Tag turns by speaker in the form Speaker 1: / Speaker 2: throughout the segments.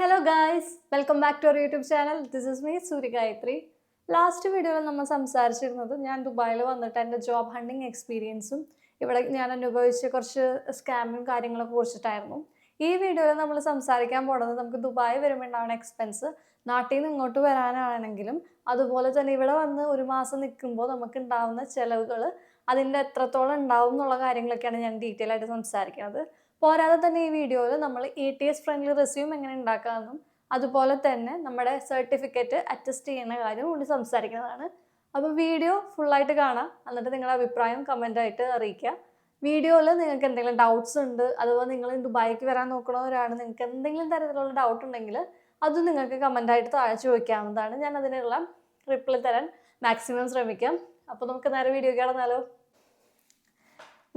Speaker 1: Hello guys, welcome back to our YouTube channel. This is me, Suri Gayatri. Last വീഡിയോയിൽ നമ്മൾ സംസാരിച്ചിരുന്നത് ഞാൻ ദുബായിൽ വന്നിട്ട് എൻ്റെ ജോബ് ഹണ്ടിങ് എക്സ്പീരിയൻസും ഇവിടെ ഞാൻ അനുഭവിച്ച കുറച്ച് സ്കാമും കാര്യങ്ങളൊക്കെ കുറിച്ചിട്ടായിരുന്നു. ഈ വീഡിയോയിൽ നമ്മൾ സംസാരിക്കാൻ പോകുന്നത് നമുക്ക് ദുബായ് വരുമ്പോൾ ഉണ്ടാവുന്ന എക്സ്പെൻസ്, നാട്ടിൽ നിന്ന് ഇങ്ങോട്ട് വരാനാണെങ്കിലും അതുപോലെ തന്നെ ഇവിടെ വന്ന് ഒരു മാസം നിൽക്കുമ്പോൾ നമുക്ക് ഉണ്ടാവുന്ന ചിലവുകൾ, അതിൻ്റെ എത്രത്തോളം ഉണ്ടാവും എന്നുള്ള കാര്യങ്ങളൊക്കെയാണ് ഞാൻ ഡീറ്റെയിൽ ആയിട്ട് സംസാരിക്കുന്നത്. പോരാതെ തന്നെ ഈ വീഡിയോയിൽ നമ്മൾ ATS ഫ്രണ്ട്ലി റെസ്യൂം എങ്ങനെ ഉണ്ടാക്കാമെന്നും അതുപോലെ തന്നെ നമ്മുടെ സർട്ടിഫിക്കറ്റ് അറ്റസ്റ്റ് ചെയ്യുന്ന കാര്യം കൂടി സംസാരിക്കുന്നതാണ്. അപ്പോൾ വീഡിയോ ഫുള്ളായിട്ട് കാണാം, എന്നിട്ട് നിങ്ങളുടെ അഭിപ്രായം കമൻ്റായിട്ട് അറിയിക്കുക. വീഡിയോയിൽ നിങ്ങൾക്ക് എന്തെങ്കിലും ഡൗട്ട്സ് ഉണ്ട്, അതുപോലെ നിങ്ങൾ ദുബായിക്ക് വരാൻ നോക്കണവരാണ്, നിങ്ങൾക്ക് എന്തെങ്കിലും തരത്തിലുള്ള ഡൗട്ട് ഉണ്ടെങ്കിൽ അത് നിങ്ങൾക്ക് കമൻ്റായിട്ട് താഴെ ചോദിക്കാവുന്നതാണ്. ഞാൻ അതിനുള്ള റിപ്ലൈ തരാൻ മാക്സിമം ശ്രമിക്കാം. അപ്പോൾ നമുക്ക് നേരെ വീഡിയോ കാണാമല്ലോ.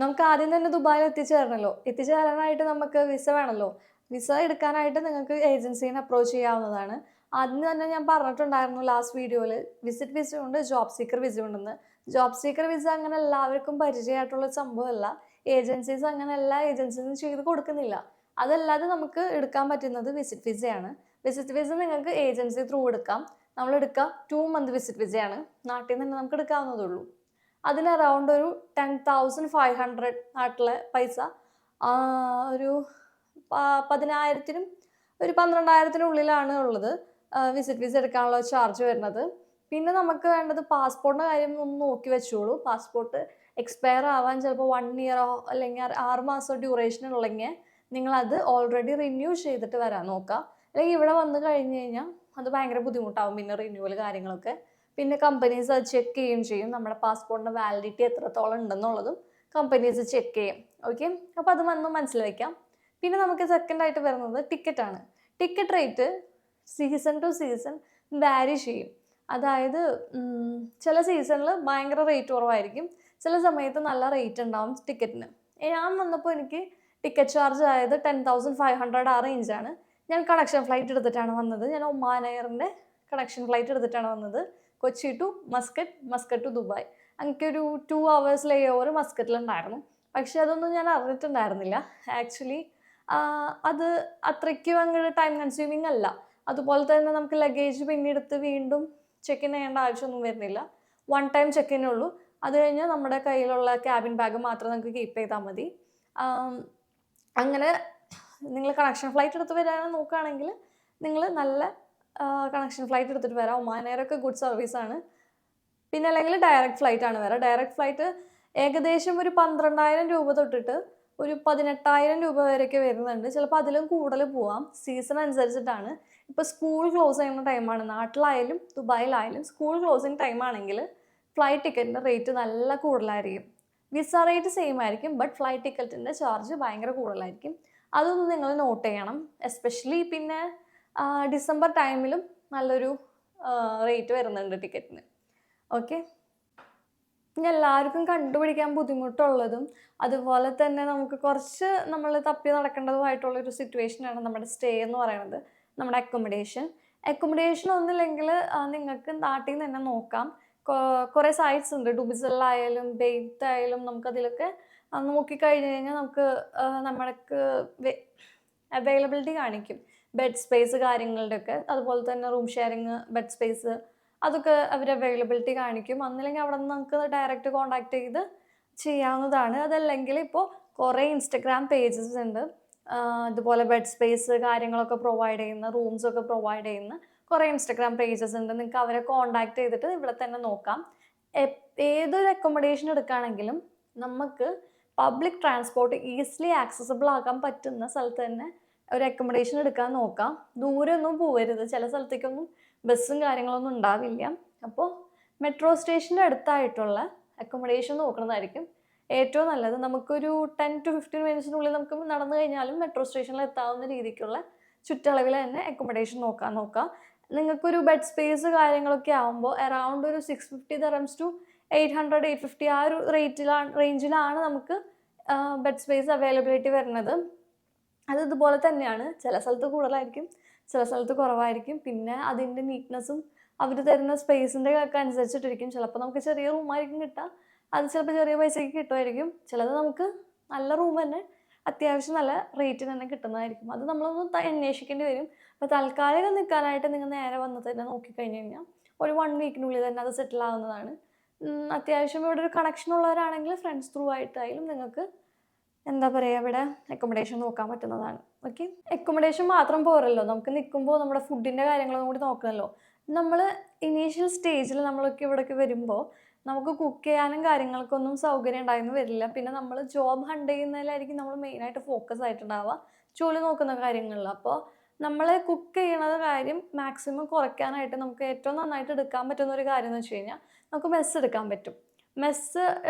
Speaker 1: നമുക്ക് ആദ്യം തന്നെ ദുബായിൽ എത്തിച്ചേരാനായിട്ട് നമുക്ക് വിസ വേണമല്ലോ. വിസ എടുക്കാനായിട്ട് നിങ്ങൾക്ക് ഏജൻസീനെ അപ്രോച്ച് ചെയ്യാവുന്നതാണ്. ആദ്യം തന്നെ ഞാൻ പറഞ്ഞിട്ടുണ്ടായിരുന്നു ലാസ്റ്റ് വീഡിയോയിൽ, വിസിറ്റ് വിസ ഉണ്ട്, ജോബ് സീക്കർ വിസ ഉണ്ടെന്ന്. ജോബ് സീക്കർ വിസ അങ്ങനെ എല്ലാവർക്കും പരിചയമായിട്ടുള്ള സംഭവമല്ല. ഏജൻസീസ് അങ്ങനെ എല്ലാ ഏജൻസീസും ചെയ്ത് കൊടുക്കുന്നില്ല. അതല്ലാതെ നമുക്ക് എടുക്കാൻ പറ്റുന്നത് വിസിറ്റ് വിസയാണ്. വിസിറ്റ് വിസ നിങ്ങൾക്ക് ഏജൻസി ത്രൂ എടുക്കാം. നമ്മൾ എടുക്കുക 2 month വിസിറ്റ് വിസയാണ്. നാട്ടിൽ നിന്ന് തന്നെ നമുക്ക് എടുക്കാവുന്നതുള്ളൂ. അതിന് അറൗണ്ട് ഒരു 10,500 നാട്ടിലെ പൈസ, ഒരു 10,000-നും ഒരു 12,000-നുള്ളിലാണ് ഉള്ളത് വിസിറ്റ് വിസ എടുക്കാനുള്ള ചാർജ് വരുന്നത്. പിന്നെ നമുക്ക് വേണ്ടത് പാസ്പോർട്ടിൻ്റെ കാര്യം ഒന്ന് നോക്കി വെച്ചോളൂ. പാസ്പോർട്ട് എക്സ്പയർ ആവാൻ ചിലപ്പോൾ 1 year അല്ലെങ്കിൽ 6 മാസം ഡ്യൂറേഷൻ ഉള്ളെങ്കിൽ നിങ്ങളത് ഓൾറെഡി റിന്യൂ ചെയ്തിട്ട് വരാൻ നോക്കുക. അല്ലെങ്കിൽ ഇവിടെ വന്ന് കഴിഞ്ഞ് കഴിഞ്ഞാൽ അത് ഭയങ്കര ബുദ്ധിമുട്ടാവും പിന്നെ റിന്യൂവൽ കാര്യങ്ങളൊക്കെ. പിന്നെ കമ്പനീസ് അത് ചെക്ക് ചെയ്യുകയും ചെയ്യും. നമ്മുടെ പാസ്പോർട്ടിൻ്റെ വാലിഡിറ്റി എത്രത്തോളം ഉണ്ടെന്നുള്ളതും കമ്പനീസ് ചെക്ക് ചെയ്യും. ഓക്കെ, അപ്പോൾ അത് വന്ന് മനസ്സിലാക്കാം. പിന്നെ നമുക്ക് സെക്കൻഡായിട്ട് വരുന്നത് ടിക്കറ്റാണ്. Ticket rate season to season vary ചെയ്യും. അതായത് ചില സീസണിൽ ഭയങ്കര റേറ്റ് കുറവായിരിക്കും, ചില സമയത്ത് നല്ല റേറ്റ് ഉണ്ടാവും ടിക്കറ്റിന്. ഞാൻ വന്നപ്പോൾ എനിക്ക് ടിക്കറ്റ് ചാർജ് ആയത് 10,500 ആ റേഞ്ചാണ്. ഞാൻ കണക്ഷൻ ഫ്ലൈറ്റ് എടുത്തിട്ടാണ് വന്നത്. ഞാൻ ഒമാൻ എയറിൻ്റെ കണക്ഷൻ ഫ്ലൈറ്റ് എടുത്തിട്ടാണ് വന്നത്. Kochi to Muscat, Muscat to Dubai. എനിക്കൊരു 2 hours ലേ ഓവർ മസ്കറ്റിലുണ്ടായിരുന്നു. പക്ഷെ അതൊന്നും ഞാൻ അറിഞ്ഞിട്ടുണ്ടായിരുന്നില്ല. ആക്ച്വലി അത് അത്രയ്ക്കും അങ്ങോട്ട് ടൈം കൺസ്യൂമിങ് അല്ല. അതുപോലെ തന്നെ നമുക്ക് ലഗേജ് പിന്നെടുത്ത് വീണ്ടും ചെക്ക് ഇൻ ചെയ്യേണ്ട ആവശ്യമൊന്നും വരുന്നില്ല. 1 time ചെക്ക് ഉള്ളൂ. അത് കഴിഞ്ഞ് നമ്മുടെ കയ്യിലുള്ള ക്യാബിൻ ബാഗ് മാത്രം നമുക്ക് കീപ്പ് ചെയ്താൽ മതി. അങ്ങനെ നിങ്ങൾ കണക്ഷൻ ഫ്ലൈറ്റ് എടുത്ത് വരാൻ നോക്കുകയാണെങ്കിൽ നിങ്ങൾ നല്ല കണക്ഷൻ ഫ്ലൈറ്റ് എടുത്തിട്ട് വരാം. ഒമാൻ എയറൊക്കെ ഗുഡ് സർവീസാണ്. പിന്നെ അല്ലെങ്കിൽ ഡയറക്റ്റ് ഫ്ലൈറ്റ് ആണ് വരാം. ഡയറക്റ്റ് ഫ്ലൈറ്റ് ഏകദേശം ഒരു 12,000 രൂപ തൊട്ടിട്ട് ഒരു 18,000 രൂപ വരെയൊക്കെ വരുന്നുണ്ട്. ചിലപ്പോൾ അതിലും കൂടുതൽ പോവാം, സീസൺ അനുസരിച്ചിട്ടാണ്. ഇപ്പോൾ സ്കൂൾ ക്ലോസ് ചെയ്യുന്ന ടൈമാണ്, നാട്ടിലായാലും ദുബായിലായാലും സ്കൂൾ ക്ലോസിങ് ടൈമാണെങ്കിൽ ഫ്ലൈറ്റ് ടിക്കറ്റിൻ്റെ റേറ്റ് നല്ല കൂടുതലായിരിക്കും. വിസ റേറ്റ് സെയിം ആയിരിക്കും, ബട്ട് ഫ്ലൈറ്റ് ടിക്കറ്റിൻ്റെ ചാർജ് ഭയങ്കര കൂടുതലായിരിക്കും. അതൊന്നും നിങ്ങൾ നോട്ട് ചെയ്യണം. എസ്പെഷ്യലി പിന്നെ ഡിസംബർ ടൈമിലും നല്ലൊരു റേറ്റ് വരുന്നുണ്ട് ടിക്കറ്റിന്. ഓക്കെ, ഇനി എല്ലാവർക്കും കണ്ടുപിടിക്കാൻ ബുദ്ധിമുട്ടുള്ളതും അതുപോലെ തന്നെ നമുക്ക് കുറച്ച് നമ്മൾ തപ്പി നടക്കേണ്ടതുമായിട്ടുള്ളൊരു സിറ്റുവേഷനാണ് നമ്മുടെ സ്റ്റേ എന്ന് പറയുന്നത്, നമ്മുടെ അക്കോമഡേഷൻ ഒന്നുമില്ലെങ്കിൽ നിങ്ങൾക്ക് നാട്ടിൽ നിന്ന് തന്നെ നോക്കാം. കുറേ സൈറ്റ്സ് ഉണ്ട്, ഡുബിസലായാലും ബെയ്ത്തായാലും നമുക്കതിലൊക്കെ നോക്കിക്കഴിഞ്ഞ് കഴിഞ്ഞാൽ നമുക്ക് നമ്മൾക്ക് അവൈലബിലിറ്റി കാണിക്കും. ബെഡ് സ്പേസ് കാര്യങ്ങളുടെയൊക്കെ, അതുപോലെ തന്നെ റൂം ഷെയറിങ്, ബെഡ് സ്പേസ്, അതൊക്കെ അവർ അവൈലബിലിറ്റി കാണിക്കും. അന്നില്ലെങ്കിൽ അവിടെ നിന്ന് നമുക്ക് ഡയറക്റ്റ് കോൺടാക്ട് ചെയ്ത് ചെയ്യാവുന്നതാണ്. അതല്ലെങ്കിൽ ഇപ്പോൾ കുറേ ഇൻസ്റ്റഗ്രാം പേജസ് ഉണ്ട് ഇതുപോലെ ബെഡ് സ്പേസ് കാര്യങ്ങളൊക്കെ പ്രൊവൈഡ് ചെയ്യുന്ന, റൂംസൊക്കെ പ്രൊവൈഡ് ചെയ്യുന്ന കുറേ ഇൻസ്റ്റഗ്രാം പേജസ് ഉണ്ട്. നിങ്ങൾക്ക് അവരെ കോൺടാക്ട് ചെയ്തിട്ട് ഇവിടെ തന്നെ നോക്കാം. ഏതൊരു അക്കോമഡേഷൻ എടുക്കുകയാണെങ്കിലും നമുക്ക് പബ്ലിക് ട്രാൻസ്പോർട്ട് ഈസിലി ആക്സസിബിൾ ആക്കാൻ പറ്റുന്ന സ്ഥലത്ത് തന്നെ ഒരു അക്കോമഡേഷൻ എടുക്കാൻ നോക്കാം. ദൂരമൊന്നും പോകരുത്, ചില സ്ഥലത്തേക്കൊന്നും ബസ്സും കാര്യങ്ങളൊന്നും ഉണ്ടാവില്ല. അപ്പോൾ മെട്രോ സ്റ്റേഷൻ്റെ അടുത്തായിട്ടുള്ള അക്കോമഡേഷൻ നോക്കുന്നതായിരിക്കും ഏറ്റവും നല്ലത്. നമുക്കൊരു 10 to 15 minutes നമുക്ക് നടന്നു കഴിഞ്ഞാലും മെട്രോ സ്റ്റേഷനിൽ എത്താവുന്ന രീതിക്കുള്ള ചുറ്റളവിൽ തന്നെ അക്കോമഡേഷൻ നോക്കാം. നിങ്ങൾക്കൊരു ബെഡ് സ്പേസ് കാര്യങ്ങളൊക്കെ ആകുമ്പോൾ അറൗണ്ട് ഒരു 650 dirhams to 800-850 ആ ഒരു റേഞ്ചിലാണ് നമുക്ക് ബെഡ് സ്പേസ് അവൈലബിലിറ്റി വരുന്നത്. അത് ഇതുപോലെ തന്നെയാണ്, ചില സ്ഥലത്ത് കൂടുതലായിരിക്കും, ചില സ്ഥലത്ത് കുറവായിരിക്കും. പിന്നെ അതിൻ്റെ നീറ്റ്നെസ്സും അവർ തരുന്ന സ്പേസിൻ്റെ ഒക്കെ അനുസരിച്ചിട്ടിരിക്കും. ചിലപ്പോൾ നമുക്ക് ചെറിയ റൂമായിരിക്കും കിട്ടുക, അത് ചിലപ്പോൾ ചെറിയ പൈസയ്ക്ക് കിട്ടുമായിരിക്കും. ചിലത് നമുക്ക് നല്ല റൂം തന്നെ അത്യാവശ്യം നല്ല റേറ്റിന് തന്നെ കിട്ടുന്നതായിരിക്കും. അത് നമ്മളൊന്ന് അന്വേഷിക്കേണ്ടി വരും. അപ്പോൾ തൽക്കാലം നിൽക്കാനായിട്ട് നിങ്ങൾ നേരെ വന്ന് തന്നെ നോക്കിക്കഴിഞ്ഞ് കഴിഞ്ഞാൽ ഒരു 1 വീക്കിനുള്ളിൽ തന്നെ അത് സെറ്റിൽ ആവുന്നതാണ്. അത്യാവശ്യം ഇവിടെ ഒരു കണക്ഷൻ ഉള്ളവരാണെങ്കിൽ ഫ്രണ്ട്സ് ത്രൂ ആയിട്ടായാലും നിങ്ങൾക്ക് എന്താ പറയുക ഇവിടെ അക്കോമഡേഷൻ നോക്കാൻ പറ്റുന്നതാണ്. ഓക്കെ, അക്കോമഡേഷൻ മാത്രം പോരല്ലോ, നമുക്ക് നിൽക്കുമ്പോൾ നമ്മുടെ ഫുഡിൻ്റെ കാര്യങ്ങളും കൂടി നോക്കണമല്ലോ. നമ്മൾ ഇനീഷ്യൽ സ്റ്റേജിൽ നമ്മളൊക്കെ ഇവിടേക്ക് വരുമ്പോൾ നമുക്ക് കുക്ക് ചെയ്യാനും കാര്യങ്ങൾക്കൊന്നും സൗകര്യം ഉണ്ടായിരുന്നു വരില്ല. പിന്നെ നമ്മൾ ജോബ് ഹണ്ട് ചെയ്യുന്നതിലായിരിക്കും നമ്മൾ മെയിനായിട്ട് ഫോക്കസ് ആയിട്ടുണ്ടാവുക ജോലി നോക്കുന്ന കാര്യങ്ങളിൽ. അപ്പോൾ നമ്മൾ കുക്ക് ചെയ്യണത് കാര്യം മാക്സിമം കുറയ്ക്കാനായിട്ട് നമുക്ക് ഏറ്റവും നന്നായിട്ട് എടുക്കാൻ പറ്റുന്ന ഒരു കാര്യം എന്ന് വെച്ച് കഴിഞ്ഞാൽ നമുക്ക് മെസ്സ് എടുക്കാൻ പറ്റും. മെസ്സ്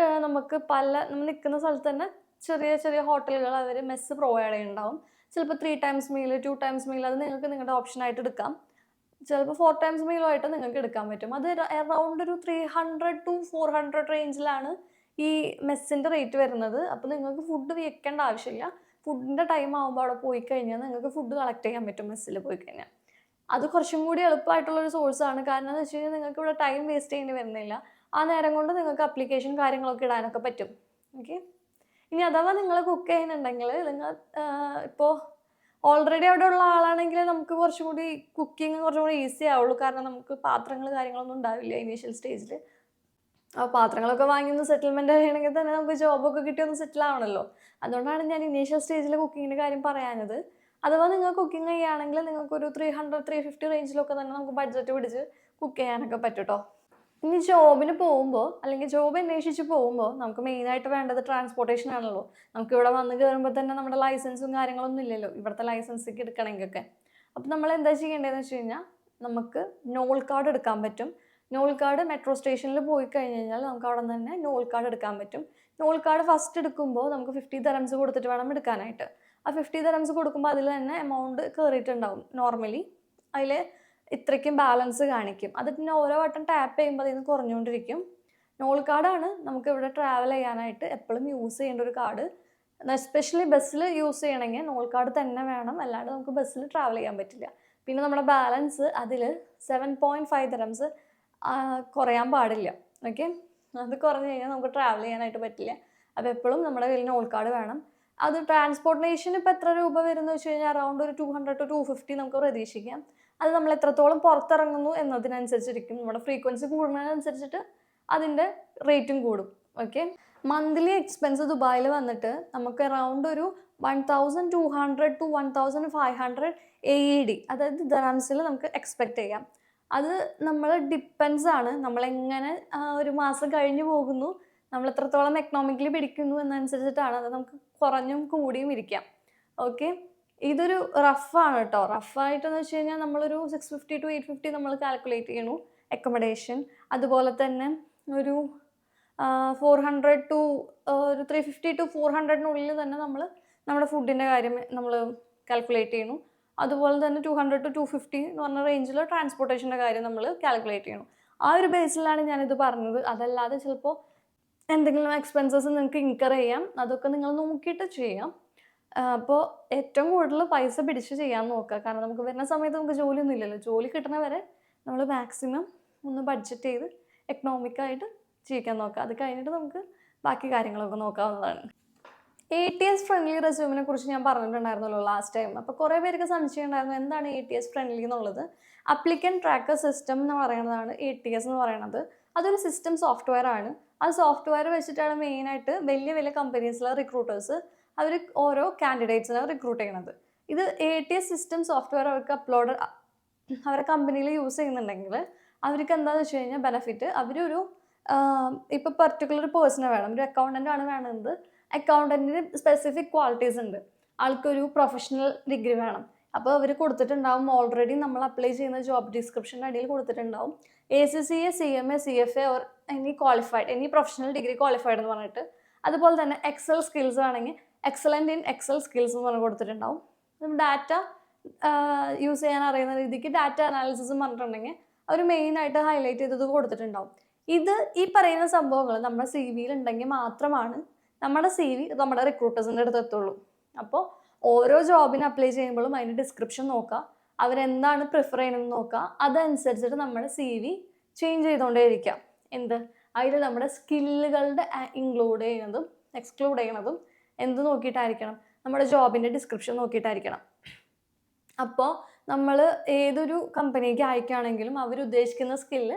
Speaker 1: നമുക്ക് നമ്മൾ നിൽക്കുന്ന സ്ഥലത്ത് തന്നെ ചെറിയ ചെറിയ ഹോട്ടലുകൾ അവർ മെസ്സ് പ്രൊവൈഡ് ചെയ്യുന്നുണ്ടാവും. ചിലപ്പോൾ 3 times മീൽ 2 times മീൽ അത് നിങ്ങൾക്ക് നിങ്ങളുടെ ഓപ്ഷനായിട്ട് എടുക്കാം. ചിലപ്പോൾ 4 times മീലുമായിട്ട് നിങ്ങൾക്ക് എടുക്കാൻ പറ്റും. അത് അറൗണ്ട് ഒരു 300 to 400 റേഞ്ചിലാണ് ഈ മെസ്സിൻ്റെ റേറ്റ് വരുന്നത്. അപ്പോൾ നിങ്ങൾക്ക് ഫുഡ് വെക്കേണ്ട ആവശ്യമില്ല. ഫുഡിൻ്റെ ടൈം ആകുമ്പോൾ അവിടെ പോയി കഴിഞ്ഞാൽ നിങ്ങൾക്ക് ഫുഡ് കളക്ട് ചെയ്യാൻ പറ്റും മെസ്സിൽ പോയി കഴിഞ്ഞാൽ. അത് കുറച്ചും കൂടി എളുപ്പമായിട്ടുള്ളൊരു സോഴ്സാണ്. കാരണം എന്ന് വെച്ച് കഴിഞ്ഞാൽ നിങ്ങൾക്ക് ഇവിടെ ടൈം വേസ്റ്റ് ചെയ്യേണ്ടി വരുന്നില്ല. ആ നേരം കൊണ്ട് നിങ്ങൾക്ക് അപ്ലിക്കേഷൻ കാര്യങ്ങളൊക്കെ ഇടാനൊക്കെ പറ്റും. ഓക്കെ, ഇനി അഥവാ നിങ്ങൾ കുക്ക് ചെയ്യുന്നുണ്ടെങ്കിൽ നിങ്ങൾ ഇപ്പോൾ ഓൾറെഡി അവിടെ ഉള്ള ആളാണെങ്കിൽ നമുക്ക് കുറച്ചും കൂടി കുക്കിങ് കുറച്ചും കൂടി ഈസി ആവുള്ളൂ. കാരണം നമുക്ക് പാത്രങ്ങൾ കാര്യങ്ങളൊന്നും ഉണ്ടാവില്ല ഇനീഷ്യൽ സ്റ്റേജിൽ. ആ പാത്രങ്ങളൊക്കെ വാങ്ങി ഒന്ന് സെറ്റിൽമെൻറ്റ് ചെയ്യണമെങ്കിൽ തന്നെ നമുക്ക് ജോബൊക്കെ കിട്ടി ഒന്ന് സെറ്റിൽ ആവണമല്ലോ. അതുകൊണ്ടാണ് ഞാൻ ഇനീഷ്യൽ സ്റ്റേജിൽ കുക്കിങ്ങിൻ്റെ കാര്യം പറയാനത്. അഥവാ നിങ്ങൾ കുക്കിംഗ് ചെയ്യുകയാണെങ്കിൽ നിങ്ങൾക്കൊരു 300-350 റേഞ്ചിലൊക്കെ തന്നെ നമുക്ക് ബഡ്ജറ്റ് പിടിച്ച് കുക്ക് ചെയ്യാനൊക്കെ പറ്റും കേട്ടോ. ഇനി ജോബിന് പോകുമ്പോൾ അല്ലെങ്കിൽ ജോബ് അന്വേഷിച്ച് പോകുമ്പോൾ നമുക്ക് മെയിനായിട്ട് വേണ്ടത് ട്രാൻസ്പോർട്ടേഷൻ ആണല്ലോ. നമുക്ക് ഇവിടെ വന്ന് കയറുമ്പോൾ തന്നെ നമ്മുടെ ലൈസൻസും കാര്യങ്ങളൊന്നും ഇല്ലല്ലോ ഇവിടുത്തെ ലൈസൻസൊക്കെ എടുക്കണമെങ്കിലൊക്കെ. അപ്പോൾ നമ്മൾ എന്താ ചെയ്യേണ്ടതെന്ന് വെച്ച് കഴിഞ്ഞാൽ നമുക്ക് നോൾ കാർഡ് എടുക്കാൻ പറ്റും. നോൾ കാർഡ് മെട്രോ സ്റ്റേഷനിൽ പോയി കഴിഞ്ഞ് കഴിഞ്ഞാൽ നമുക്ക് അവിടെ നിന്ന് തന്നെ നോൾ കാർഡ് എടുക്കാൻ പറ്റും. നോൾ കാർഡ് ഫസ്റ്റ് എടുക്കുമ്പോൾ നമുക്ക് 50 dirhams കൊടുത്തിട്ട് വേണം എടുക്കാനായിട്ട്. ആ 50 dirhams കൊടുക്കുമ്പോൾ അതിൽ തന്നെ എമൗണ്ട് കയറിയിട്ടുണ്ടാവും. നോർമലി അതിൽ ഇത്രയ്ക്കും ബാലൻസ് കാണിക്കും. അത് പിന്നെ ഓരോ വട്ടം ടാപ്പ് ചെയ്യുമ്പോൾ അതിൽ നിന്ന് കുറഞ്ഞുകൊണ്ടിരിക്കും. നോൾ കാർഡാണ് നമുക്ക് ഇവിടെ ട്രാവൽ ചെയ്യാനായിട്ട് എപ്പോഴും യൂസ് ചെയ്യേണ്ട ഒരു കാർഡ്. എസ്പെഷ്യലി ബസ്സിൽ യൂസ് ചെയ്യണമെങ്കിൽ നോൾ കാർഡ് തന്നെ വേണം, അല്ലാണ്ട് നമുക്ക് ബസ്സിൽ ട്രാവൽ ചെയ്യാൻ പറ്റില്ല. പിന്നെ നമ്മുടെ ബാലൻസ് അതിൽ 7.5 dirhams കുറയാൻ പാടില്ല. ഓക്കെ, അത് കുറഞ്ഞു കഴിഞ്ഞാൽ നമുക്ക് ട്രാവൽ ചെയ്യാനായിട്ട് പറ്റില്ല. അപ്പോൾ എപ്പോഴും നമ്മുടെ കയ്യിൽ നോൾ കാർഡ് വേണം. അത് ട്രാൻസ്പോർട്ടേഷൻ ഇപ്പോൾ എത്ര രൂപ വരുമെന്ന് വെച്ച് കഴിഞ്ഞാൽ അറൗണ്ട് ഒരു 200 to 250 നമുക്ക് പ്രതീക്ഷിക്കാം. അത് നമ്മൾ എത്രത്തോളം പുറത്തിറങ്ങുന്നു എന്നതിനനുസരിച്ചിരിക്കും. നമ്മുടെ ഫ്രീക്വൻസി കൂടുന്നതിനനുസരിച്ചിട്ട് അതിൻ്റെ റേറ്റും കൂടും. ഓക്കെ, മന്ത്ലി എക്സ്പെൻസ് ദുബായിൽ വന്നിട്ട് നമുക്ക് അറൗണ്ട് ഒരു 1200 to 1500 AED, അതായത് ദറാംസിൽ നമുക്ക് എക്സ്പെക്റ്റ് ചെയ്യാം. അത് നമ്മൾ ഡിപ്പെൻസ് ആണ്, നമ്മളെങ്ങനെ ഒരു മാസം കഴിഞ്ഞു പോകുന്നു, നമ്മൾ എത്രത്തോളം എക്കണോമിക്കലി പിടിക്കുന്നു എന്നനുസരിച്ചിട്ടാണ്. അത് നമുക്ക് കുറഞ്ഞും കൂടിയും ഇരിക്കാം. ഓക്കെ, ഇതൊരു റഫാണ് കേട്ടോ. റഫായിട്ടെന്ന് വെച്ച് കഴിഞ്ഞാൽ നമ്മളൊരു 650 to 850 നമ്മൾ കാൽക്കുലേറ്റ് ചെയ്യണു അക്കോമഡേഷൻ. അതുപോലെ തന്നെ ഒരു 400 to ഒരു 350 to 400 തന്നെ നമ്മൾ നമ്മുടെ ഫുഡിൻ്റെ കാര്യം നമ്മൾ കാൽക്കുലേറ്റ് ചെയ്യണു. അതുപോലെ തന്നെ 200 to 250 എന്ന് പറഞ്ഞ റേഞ്ചിൽ ട്രാൻസ്പോർട്ടേഷൻ്റെ കാര്യം നമ്മൾ കാൽക്കുലേറ്റ് ചെയ്യണം. ആ ഒരു ബേസിലാണ് ഞാനിത് പറഞ്ഞത്. അതല്ലാതെ ചിലപ്പോൾ എന്തെങ്കിലും എക്സ്പെൻസസ് നിങ്ങൾക്ക് ഇൻകർ ചെയ്യാം, അതൊക്കെ നിങ്ങൾ നോക്കിയിട്ട് ചെയ്യാം. അപ്പോൾ ഏറ്റവും കൂടുതൽ പൈസ പിടിച്ച് ചെയ്യാൻ നോക്കുക. കാരണം നമുക്ക് വരുന്ന സമയത്ത് നമുക്ക് ജോലിയൊന്നും ഇല്ലല്ലോ. ജോലി കിട്ടണ വരെ നമ്മൾ മാക്സിമം ഒന്ന് ബഡ്ജറ്റ് ചെയ്ത് എക്കണോമിക്കായിട്ട് ജീവിക്കാൻ നോക്കുക. അത് കഴിഞ്ഞിട്ട് നമുക്ക് ബാക്കി കാര്യങ്ങളൊക്കെ നോക്കാവുന്നതാണ്. ATS ഫ്രണ്ട്ലി റെസ്യൂമിനെ കുറിച്ച് ഞാൻ പറഞ്ഞിട്ടുണ്ടായിരുന്നല്ലോ ലാസ്റ്റ് ടൈം. അപ്പോൾ കുറേ പേർക്ക് സംശയം ഉണ്ടായിരുന്നു എന്താണ് ATS ഫ്രണ്ട്ലി എന്നുള്ളത്. അപ്ലിക്കൻറ്റ് ട്രാക്കർ സിസ്റ്റം എന്ന് പറയുന്നതാണ് ATS എന്ന് പറയുന്നത്. അതൊരു സിസ്റ്റം സോഫ്റ്റ്വെയർ ആണ്. ആ സോഫ്റ്റ്വെയർ വെച്ചിട്ടാണ് മെയിനായിട്ട് വലിയ വലിയ കമ്പനീസിലെ റിക്രൂട്ടേഴ്സ് അവർ ഓരോ കാൻഡിഡേറ്റ്സിനെ റിക്രൂട്ട് ചെയ്യണത്. ഇത് ATS സിസ്റ്റം സോഫ്റ്റ്വെയർ അവർക്ക് അവരുടെ കമ്പനിയിൽ യൂസ് ചെയ്യുന്നുണ്ടെങ്കിൽ അവർക്ക് എന്താണെന്ന് വെച്ച് കഴിഞ്ഞാൽ ബെനഫിറ്റ്, അവരൊരു ഇപ്പോൾ പെർട്ടിക്കുലർ പേഴ്സണെ വേണം, ഒരു അക്കൗണ്ടൻ്റ് ആണ് വേണമെന്നത്. അക്കൗണ്ടൻറ്റിന് സ്പെസിഫിക് ക്വാളിറ്റീസ് ഉണ്ട്. ആൾക്കൊരു പ്രൊഫഷണൽ ഡിഗ്രി വേണം. അപ്പോൾ അവർ കൊടുത്തിട്ടുണ്ടാവും, ഓൾറെഡി നമ്മൾ അപ്ലൈ ചെയ്യുന്ന ജോബ് ഡിസ്ക്രിപ്ഷൻ്റെ അടിയിൽ കൊടുത്തിട്ടുണ്ടാവും ACCA CMA CFA or any professional degree qualified എന്ന് പറഞ്ഞിട്ട്. അതുപോലെ തന്നെ എക്സൽ സ്കിൽസ് ആണെങ്കിൽ എക്സലൻ്റ് ഇൻ എക്സൽ സ്കിൽസ് എന്ന് പറഞ്ഞ് കൊടുത്തിട്ടുണ്ടാവും. ഡാറ്റ യൂസ് ചെയ്യാൻ അറിയുന്ന രീതിക്ക് ഡാറ്റ അനാലിസിസും പറഞ്ഞിട്ടുണ്ടെങ്കിൽ അവർ മെയിനായിട്ട് ഹൈലൈറ്റ് ചെയ്തത് കൊടുത്തിട്ടുണ്ടാവും. ഈ പറയുന്ന സംഭവങ്ങൾ നമ്മുടെ CV-യിൽ ഉണ്ടെങ്കിൽ മാത്രമാണ് നമ്മുടെ CV നമ്മുടെ റിക്രൂട്ടേഴ്സിൻ്റെ അടുത്ത് എത്തുള്ളൂ. അപ്പോൾ ഓരോ ജോബിന് അപ്ലൈ ചെയ്യുമ്പോഴും അതിൻ്റെ ഡിസ്ക്രിപ്ഷൻ നോക്കുക, അവരെന്താണ് പ്രിഫർ ചെയ്യണമെന്ന് നോക്കുക. അതനുസരിച്ചിട്ട് നമ്മുടെ CV ചേഞ്ച് ചെയ്തുകൊണ്ടേയിരിക്കാം. അതിൽ നമ്മുടെ സ്കില്ലുകളുടെ ഇൻക്ലൂഡ് ചെയ്യുന്നതും എക്സ്ക്ലൂഡ് ചെയ്യണതും നോക്കിയിട്ടായിരിക്കണം. നമ്മുടെ ജോബിൻ്റെ ഡിസ്ക്രിപ്ഷൻ നോക്കിയിട്ടായിരിക്കണം. അപ്പോൾ നമ്മൾ ഏതൊരു കമ്പനിക്ക് അയക്കുകയാണെങ്കിലും അവരുദ്ദേശിക്കുന്ന സ്കില്ല്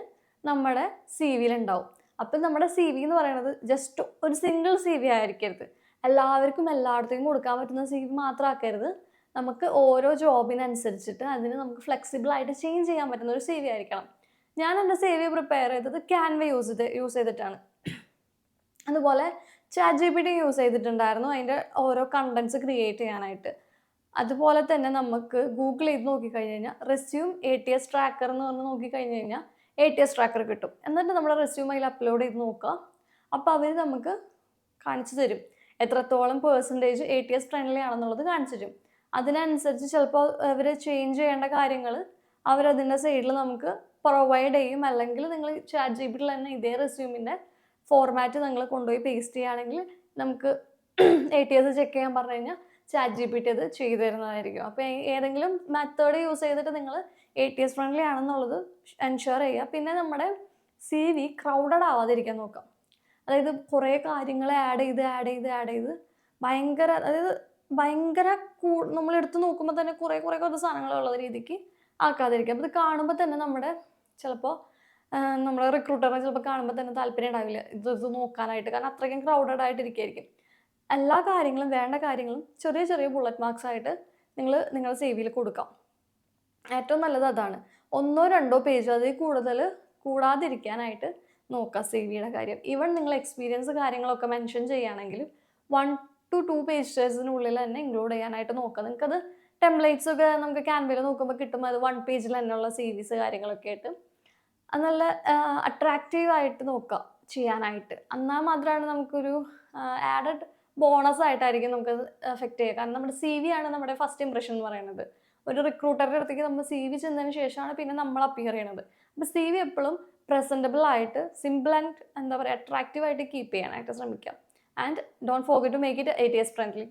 Speaker 1: നമ്മുടെ സി വിയിലുണ്ടാവും. അപ്പം നമ്മുടെ സി വി എന്ന് പറയുന്നത് ജസ്റ്റ് ഒരു സിംഗിൾ സി വി ആയിരിക്കരുത്. എല്ലാവർക്കും എല്ലായിടത്തേക്കും കൊടുക്കാൻ പറ്റുന്ന സി വി മാത്രം ആക്കരുത്. നമുക്ക് ഓരോ ജോബിനനുസരിച്ചിട്ട് അതിന് നമുക്ക് ഫ്ലെക്സിബിളായിട്ട് ചേഞ്ച് ചെയ്യാൻ പറ്റുന്ന ഒരു സി വി ആയിരിക്കണം. ഞാൻ എൻ്റെ സി വി പ്രിപ്പയർ ചെയ്തത് ക്യാൻവ യൂസ് ചെയ്തിട്ടാണ്. അതുപോലെ ChatGPT യൂസ് ചെയ്തിട്ടുണ്ടായിരുന്നു അതിൻ്റെ ഓരോ കണ്ടൻസ് ക്രിയേറ്റ് ചെയ്യാനായിട്ട്. അതുപോലെ തന്നെ നമുക്ക് ഗൂഗിൾ ചെയ്ത് നോക്കിക്കഴിഞ്ഞ് കഴിഞ്ഞാൽ റെസ്യൂം ATS ട്രാക്കർ എന്ന് പറഞ്ഞ് നോക്കിക്കഴിഞ്ഞ് കഴിഞ്ഞാൽ ATS ട്രാക്കർ കിട്ടും. എന്നിട്ട് നമ്മുടെ റെസ്യൂം അതിൽ അപ്ലോഡ് ചെയ്ത് നോക്കുക. അപ്പോൾ അവർ നമുക്ക് കാണിച്ചു തരും എത്രത്തോളം പെർസെൻറ്റേജ് ATS ഫ്രണ്ട്ലി ആണെന്നുള്ളത് കാണിച്ചു തരും. അതിനനുസരിച്ച് ചിലപ്പോൾ അവർ ചേഞ്ച് ചെയ്യേണ്ട കാര്യങ്ങൾ അവരതിൻ്റെ സൈഡിൽ നമുക്ക് പ്രൊവൈഡ് ചെയ്യും. അല്ലെങ്കിൽ നിങ്ങൾ ChatGPT തന്നെ ഇതേ റെസ്യൂമിൻ്റെ ഫോർമാറ്റ് നിങ്ങൾ കൊണ്ടുപോയി പേസ്റ്റ് ചെയ്യുകയാണെങ്കിൽ നമുക്ക് ATS ചെക്ക് ചെയ്യാൻ പറഞ്ഞു കഴിഞ്ഞാൽ ChatGPT അത് ചെയ്തു തരുന്നതായിരിക്കും. അപ്പോൾ ഏതെങ്കിലും മെത്തേഡ് യൂസ് ചെയ്തിട്ട് നിങ്ങൾ ATS ഫ്രണ്ട്ലി ആണെന്നുള്ളത് എൻഷുർ ചെയ്യുക. പിന്നെ നമ്മുടെ CV ക്രൗഡഡ് ആവാതിരിക്കാൻ നോക്കാം. അതായത് കുറേ കാര്യങ്ങൾ ആഡ് ചെയ്ത് ഭയങ്കര നമ്മളെടുത്ത് നോക്കുമ്പോൾ തന്നെ കുറേ സാധനങ്ങളുള്ള രീതിക്ക് ആക്കാതിരിക്കുക. അപ്പോൾ ഇത് കാണുമ്പോൾ തന്നെ ചിലപ്പോൾ നമ്മുടെ റിക്രൂട്ടറിനെ ചിലപ്പോൾ കാണുമ്പോൾ തന്നെ താല്പര്യം ഉണ്ടാവില്ല ഇത് നോക്കാനായിട്ട്. കാരണം അത്രയ്ക്കും ക്രൗഡഡ് ആയിട്ടിരിക്കുകയായിരിക്കും. എല്ലാ കാര്യങ്ങളും വേണ്ട കാര്യങ്ങളും ചെറിയ ബുള്ളറ്റ് മാർക്സ് ആയിട്ട് നിങ്ങളുടെ സി വിയിൽ കൊടുക്കാം. ഏറ്റവും നല്ലത് അതാണ്. 1-2 പേജ് അതിൽ കൂടുതൽ കൂടാതിരിക്കാനായിട്ട് നോക്കുക സി വിയുടെ കാര്യം. ഈവൻ നിങ്ങൾ എക്സ്പീരിയൻസ് കാര്യങ്ങളൊക്കെ മെൻഷൻ ചെയ്യുകയാണെങ്കിൽ 1 to 2 പേജസിനുള്ളിൽ തന്നെ ഇൻക്ലൂഡ് ചെയ്യാനായിട്ട് നോക്കുക. നിങ്ങൾക്കത് ടെംപ്ലേറ്റ്സ് ഒക്കെ നമുക്ക് ക്യാൻവയിൽ നോക്കുമ്പോൾ കിട്ടും. അത് 1 പേജിൽ തന്നെയുള്ള CVs കാര്യങ്ങളൊക്കെ ആയിട്ട് അത് നല്ല അട്രാക്റ്റീവായിട്ട് നോക്കുക ചെയ്യാനായിട്ട്. എന്നാൽ മാത്രമാണ് നമുക്കൊരു ആഡഡ് ബോണസ് ആയിട്ടായിരിക്കും നമുക്കത് എഫക്റ്റ് ചെയ്യുക. കാരണം നമ്മുടെ CV ആണ് നമ്മുടെ ഫസ്റ്റ് ഇംപ്രഷൻ എന്ന് പറയുന്നത്. ഒരു റിക്രൂട്ടറുടെ അടുത്തേക്ക് നമ്മൾ CV ചെന്നതിന് ശേഷമാണ് പിന്നെ നമ്മൾ അപ്പിയർ ചെയ്യണത്. അപ്പോൾ CV എപ്പോഴും പ്രസൻറ്റബിൾ ആയിട്ട് സിമ്പിൾ ആൻഡ് അട്രാക്റ്റീവ് ആയിട്ട് കീപ്പ് ചെയ്യാനായിട്ട് ശ്രമിക്കാം. And don't forget to make it ATS friendly.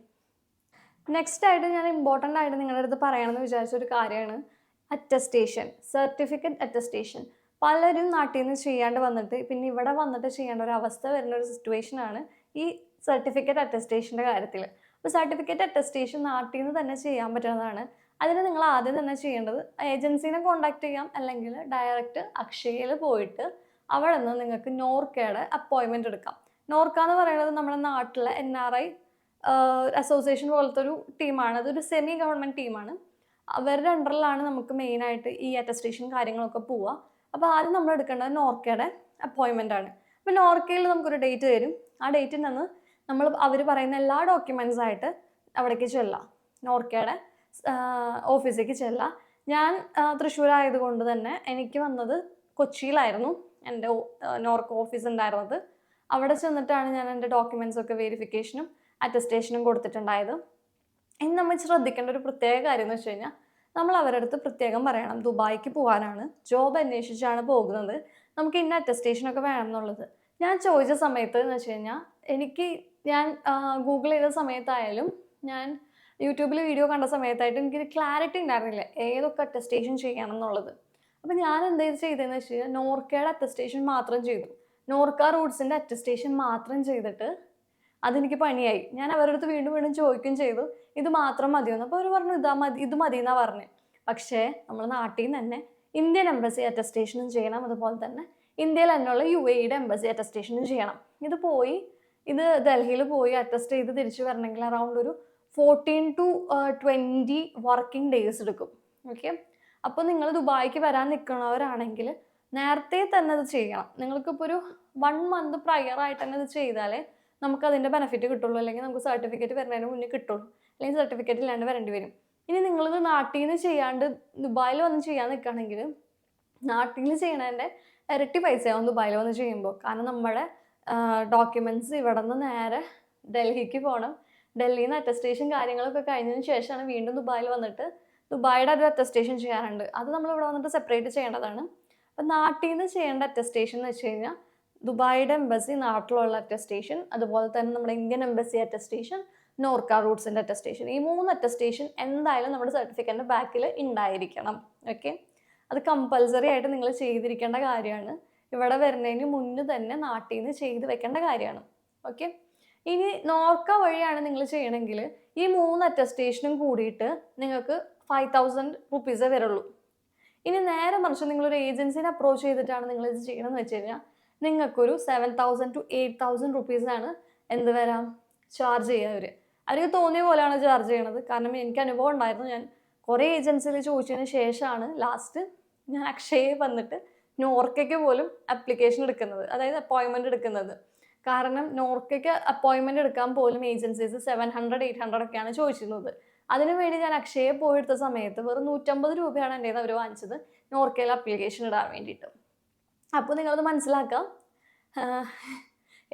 Speaker 1: Next ആയിട്ട് ഞാൻ ഇമ്പോർട്ടൻ്റ് ആയിട്ട് നിങ്ങളുടെ അടുത്ത് പറയണമെന്ന് വിചാരിച്ചൊരു കാര്യമാണ് അറ്റസ്റ്റേഷൻ, സർട്ടിഫിക്കറ്റ് അറ്റസ്റ്റേഷൻ. പലരും നാട്ടിൽ നിന്ന് ചെയ്യാണ്ട് വന്നിട്ട് പിന്നെ ഇവിടെ വന്നിട്ട് ചെയ്യേണ്ട ഒരു അവസ്ഥ വരുന്ന ഒരു സിറ്റുവേഷനാണ് ഈ സർട്ടിഫിക്കറ്റ് അറ്റസ്റ്റേഷൻ്റെ കാര്യത്തിൽ. അപ്പോൾ സർട്ടിഫിക്കറ്റ് അറ്റസ്റ്റേഷൻ നാട്ടിൽ നിന്ന് തന്നെ ചെയ്യാൻ പറ്റുന്നതാണ്. അതിന് നിങ്ങൾ ആദ്യം തന്നെ ചെയ്യേണ്ടത് ഏജൻസീനെ കോൺടാക്ട് ചെയ്യാം, അല്ലെങ്കിൽ ഡയറക്റ്റ് അക്ഷയയിൽ പോയിട്ട് അവിടെ നിന്ന് നിങ്ങൾക്ക് നോർക്കയുടെ അപ്പോയിൻമെൻറ്റ് എടുക്കാം. നോർക്ക എന്ന് പറയുന്നത് നമ്മുടെ നാട്ടിലെ NRI അസോസിയേഷൻ പോലത്തെ ഒരു ടീമാണ്. അതൊരു സെമി ഗവൺമെൻറ് ടീമാണ്. അവരുടെ അണ്ടറിലാണ് നമുക്ക് മെയിനായിട്ട് ഈ അറ്റസ്റ്റേഷൻ കാര്യങ്ങളൊക്കെ പോവുക. അപ്പോൾ ആദ്യം നമ്മൾ എടുക്കേണ്ടത് നോർക്കയുടെ അപ്പോയിൻമെൻ്റ് ആണ്. അപ്പോൾ നോർക്കയിൽ നമുക്കൊരു ഡേറ്റ് തരും. ആ ഡേറ്റിൽ നിന്ന് അവർ പറയുന്ന എല്ലാ ഡോക്യുമെൻറ്റ്സ് ആയിട്ട് അവിടേക്ക് ചെല്ലാം, നോർക്കയുടെ ഓഫീസിലേക്ക് ചെല്ലാം. ഞാൻ തൃശ്ശൂരായതുകൊണ്ട് തന്നെ എനിക്ക് വന്നത് കൊച്ചിയിലായിരുന്നു എൻ്റെ നോർക്ക ഓഫീസ് ഉണ്ടായിരുന്നത്. അവിടെ ചെന്നിട്ടാണ് ഞാൻ എൻ്റെ ഡോക്യുമെൻറ്റ്സൊക്കെ വെരിഫിക്കേഷനും അറ്റസ്റ്റേഷനും കൊടുത്തിട്ടുണ്ടായത്. ഇനി നമ്മൾ ശ്രദ്ധിക്കേണ്ട ഒരു പ്രത്യേക കാര്യം എന്ന് വെച്ച് കഴിഞ്ഞാൽ നമ്മൾ അവരുടെ അടുത്ത് പ്രത്യേകം പറയണം ദുബായിക്ക് പോകാനാണ്, ജോബ് അന്വേഷിച്ചാണ് പോകുന്നത്, നമുക്ക് ഇന്ന അറ്റസ്റ്റേഷനൊക്കെ വേണം എന്നുള്ളത്. ഞാൻ ചോദിച്ച സമയത്ത് എന്ന് വെച്ച് കഴിഞ്ഞാൽ ഞാൻ ഗൂഗിൾ ചെയ്ത സമയത്തായാലും ഞാൻ യൂട്യൂബിൽ വീഡിയോ കണ്ട സമയത്തായിട്ട് എനിക്കൊരു ക്ലാരിറ്റി ഉണ്ടായിരുന്നില്ല ഏതൊക്കെ അറ്റസ്റ്റേഷൻ ചെയ്യണം എന്നുള്ളത്. അപ്പോൾ ഞാൻ എന്താ ചെയ്തതെന്ന് വെച്ച് കഴിഞ്ഞാൽ നോർക്കയുടെ അറ്റസ്റ്റേഷൻ മാത്രം ചെയ്തു. നോർക്ക റൂട്ട്സിൻ്റെ അറ്റസ്റ്റേഷൻ മാത്രം ചെയ്തിട്ട് അതെനിക്ക് പണിയായി. ഞാൻ അവരുടെ അടുത്ത് വീണ്ടും ചോദിക്കുകയും ചെയ്തു ഇത് മാത്രം മതിയെന്ന്. അപ്പോൾ അവർ പറഞ്ഞു ഇത് മതി എന്നാണ് പറഞ്ഞത്. പക്ഷേ നമ്മൾ നാട്ടിൽ നിന്ന് തന്നെ ഇന്ത്യൻ എംബസി അറ്റസ്റ്റേഷനും ചെയ്യണം, അതുപോലെ തന്നെ ഇന്ത്യയിൽ തന്നെയുള്ള UAEയുടെ എംബസി അറ്റസ്റ്റേഷനും ചെയ്യണം. ഇത് ഡൽഹിയിൽ പോയി അറ്റസ്റ്റ് ചെയ്ത് തിരിച്ചു വരണമെങ്കിൽ അറൗണ്ട് ഒരു 14 to 20 വർക്കിംഗ് ഡേയ്സ് എടുക്കും. ഓക്കെ, അപ്പോൾ നിങ്ങൾ ദുബായിക്ക് വരാൻ നിൽക്കുന്നവരാണെങ്കിൽ നേരത്തെ തന്നെ അത് ചെയ്യണം. നിങ്ങൾക്കിപ്പോൾ ഒരു 1 month പ്രയർ ആയിട്ട് തന്നെ ഇത് ചെയ്താലേ നമുക്ക് അതിൻ്റെ ബെനിഫിറ്റ് കിട്ടുള്ളൂ. അല്ലെങ്കിൽ നമുക്ക് സർട്ടിഫിക്കറ്റ് വരുന്നതിന് മുന്നേ കിട്ടുള്ളൂ, അല്ലെങ്കിൽ സർട്ടിഫിക്കറ്റ് ഇല്ലാണ്ട് വരേണ്ടി വരും. ഇനി നിങ്ങളിത് നാട്ടിൽ നിന്ന് ചെയ്യാണ്ട് ദുബായിൽ വന്ന് ചെയ്യാൻ നിൽക്കുകയാണെങ്കിൽ നാട്ടിൽ നിന്ന് ചെയ്യണതിൻ്റെ ഇരട്ടി പൈസയാവും ദുബായിൽ വന്ന് ചെയ്യുമ്പോൾ. കാരണം നമ്മുടെ ഡോക്യുമെൻറ്റ്സ് ഇവിടെ നിന്ന് നേരെ ഡൽഹിക്ക് പോകണം. ഡൽഹിയിൽ നിന്ന് അറ്റസ്റ്റേഷൻ കാര്യങ്ങളൊക്കെ കഴിഞ്ഞതിന് ശേഷമാണ് വീണ്ടും ദുബായിൽ വന്നിട്ട് ദുബായിയുടെ ഒരു അറ്റസ്റ്റേഷൻ ചെയ്യാറുണ്ട്. അത് നമ്മൾ ഇവിടെ വന്നിട്ട് സെപ്പറേറ്റ് ചെയ്യേണ്ടതാണ്. അപ്പം നാട്ടിൽ നിന്ന് ചെയ്യേണ്ട അറ്റസ്റ്റേഷൻ എന്ന് വെച്ച് കഴിഞ്ഞാൽ ദുബായിയുടെ എംബസി നാട്ടിലുള്ള അറ്റസ്റ്റേഷൻ, അതുപോലെ തന്നെ നമ്മുടെ ഇന്ത്യൻ എംബസി അറ്റസ്റ്റേഷൻ, നോർക്ക റൂട്ട്സിൻ്റെ അറ്റസ്റ്റേഷൻ, ഈ 3 അറ്റസ്റ്റേഷൻ എന്തായാലും നമ്മുടെ സർട്ടിഫിക്കറ്റിൻ്റെ ബാക്കിൽ ഉണ്ടായിരിക്കണം. ഓക്കെ, അത് കമ്പൽസറി ആയിട്ട് നിങ്ങൾ ചെയ്തിരിക്കേണ്ട കാര്യമാണ്. ഇവിടെ വരുന്നതിന് മുന്നേ തന്നെ നാട്ടിൽ നിന്ന് ചെയ്ത് വെക്കേണ്ട കാര്യമാണ്. ഓക്കെ, ഇനി നോർക്ക വഴിയാണ് നിങ്ങൾ ചെയ്യണമെങ്കിൽ ഈ 3 അറ്റസ്റ്റേഷനും കൂടിയിട്ട് നിങ്ങൾക്ക് 5000 റുപ്പീസേ വരുള്ളൂ. ഇനി നേരെ മറിച്ച് നിങ്ങളൊരു ഏജൻസിനെ അപ്രോച്ച് ചെയ്തിട്ടാണ് നിങ്ങൾ ഇത് ചെയ്യണമെന്ന് വെച്ച് കഴിഞ്ഞാൽ നിങ്ങൾക്കൊരു 7000 to 8000 റുപ്പീസാണ് എന്ത് വരാം ചാർജ് ചെയ്യുക. അവർക്ക് തോന്നിയ പോലെയാണ് ചാർജ് ചെയ്യണത്. കാരണം എനിക്ക് അനുഭവം ഉണ്ടായിരുന്നു. ഞാൻ കുറേ ഏജൻസിയിൽ ചോദിച്ചതിന് ശേഷമാണ് ലാസ്റ്റ് ഞാൻ അക്ഷയയിൽ വന്നിട്ട് നോർക്കയ്ക്ക് പോലും അപ്ലിക്കേഷൻ എടുക്കുന്നത്, അതായത് അപ്പോയിൻമെൻറ്റ് എടുക്കുന്നത്. കാരണം നോർക്കയ്ക്ക് അപ്പോയിൻമെൻറ്റ് എടുക്കാൻ പോലും ഏജൻസീസ് 700-800 ഒക്കെയാണ് ചോദിച്ചിരുന്നത്. അതിനു വേണ്ടി ഞാൻ അക്ഷയയിൽ പോയെടുത്ത സമയത്ത് വെറും 150 രൂപയാണ് എൻ്റെ അവർ വാങ്ങിച്ചത് നോർക്കയിൽ അപ്ലിക്കേഷൻ ഇടാൻ വേണ്ടിയിട്ട്. അപ്പോൾ നിങ്ങളത് മനസ്സിലാക്കാം,